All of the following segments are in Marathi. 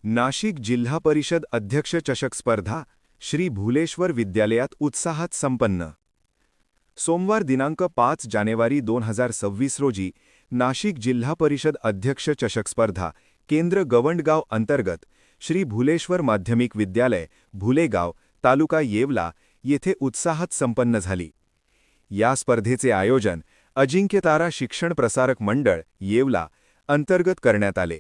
नाशिक जिल्हा परिषद अध्यक्ष चषक स्पर्धा श्री भूलेश्वर विद्यालयात उत्साहात संपन्न। सोमवार दिनांक 5 जानेवारी 2026 रोजी नाशिक जिल्हा परिषद अध्यक्ष चषक स्पर्धा केंद्र गवंडगाव अंतर्गत श्री भूलेश्वर माध्यमिक विद्यालय भूलेगाव तालुका येवला येथे उत्साहात संपन्न झाली। या स्पर्धेचे आयोजन अजिंक्यतारा शिक्षण प्रसारक मंडळ येवला अंतर्गत करण्यात आले।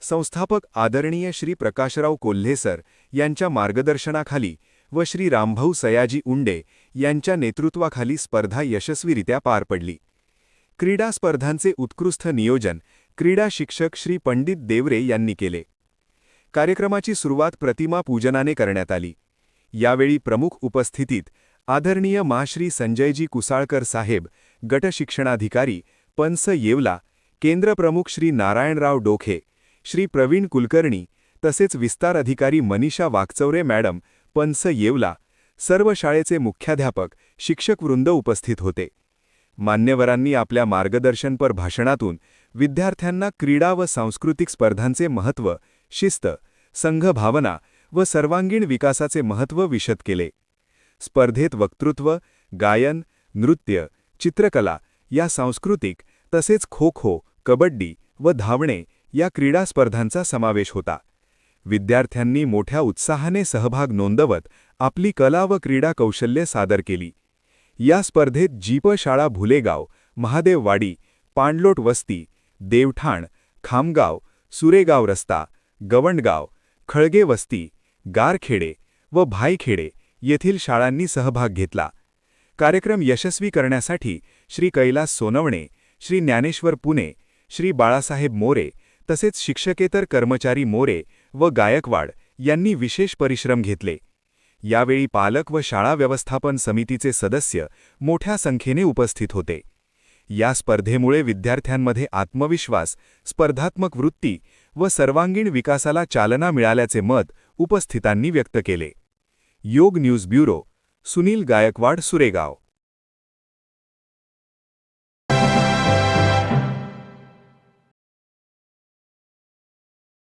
संस्थापक आदरणीय श्री प्रकाशराव कोल्हे सर यांच्या मार्गदर्शनाखाली व श्री रामभाऊ सयाजी उंडे यांच्या नेतृत्वाखाली स्पर्धा यशस्वीरित्या पार पडली। क्रीडा स्पर्धांचे उत्कृष्ट नियोजन क्रीडा शिक्षक श्री पंडित देवरे यांनी केले। कार्यक्रमाची सुरुवात प्रतिमा पूजनाने करण्यात आली। यावेळी प्रमुख उपस्थितीत आदरणीय श्री संजयजी कुसाळकर साहेब गट शिक्षणाधिकारी पंस येवला, केंद्र प्रमुख श्री नारायणराव डोखे, श्री प्रवीण कुलकर्णी तसेच विस्तार अधिकारी मनीषा वाकचौरे मॅडम पंस येवला, सर्व शाळेचे मुख्याध्यापक शिक्षक वृंद उपस्थित होते। मान्यवरांनी आपल्या मार्गदर्शनपर भाषणातून विद्यार्थ्यांना क्रीडा व सांस्कृतिक स्पर्धांचे महत्त्व, शिस्त, संघभावना व सर्वांगीण विकासाचे महत्त्व विशद केले। स्पर्धेत वक्तृत्व, गायन, नृत्य, चित्रकला या सांस्कृतिक तसेच खो-खो, कबड्डी व धावणे या क्रीडा स्पर्धांचा समावेश होता। विद्यार्थ्यांनी मोठ्या उत्साहाने सहभाग नोंदवत आपली कला व क्रीडा कौशल्ये सादर केली। या स्पर्धेत जीप शाळा भूलेगाव, महादेववाडी, पाणलोट वस्ती, देवठाण, खामगाव, सुरेगाव रस्ता, गवंडगाव, खळगे वस्ती, गारखेडे व भाईखेडे येथील शाळांनी सहभाग घेतला। कार्यक्रम यशस्वी करण्यासाठी श्री कैलास सोनवणे, श्री ज्ञानेश्वर पुणे, श्री बाळासाहेब मोरे तसेच शिक्षकेतर कर्मचारी मोरे व गायकवाड यांनी विशेष परिश्रम घेतले। यावेळी पालक व शाळा व्यवस्थापन समितीचे सदस्य मोठ्या संख्येने उपस्थित होते। या स्पर्धेमुळे विद्यार्थ्यांमध्ये आत्मविश्वास, स्पर्धात्मक वृत्ती व सर्वांगीण विकासाला चालना मिळाल्याचे मत उपस्थितांनी व्यक्त केले। योग न्यूज ब्युरो, सुनील गायकवाड, सुरेगाव।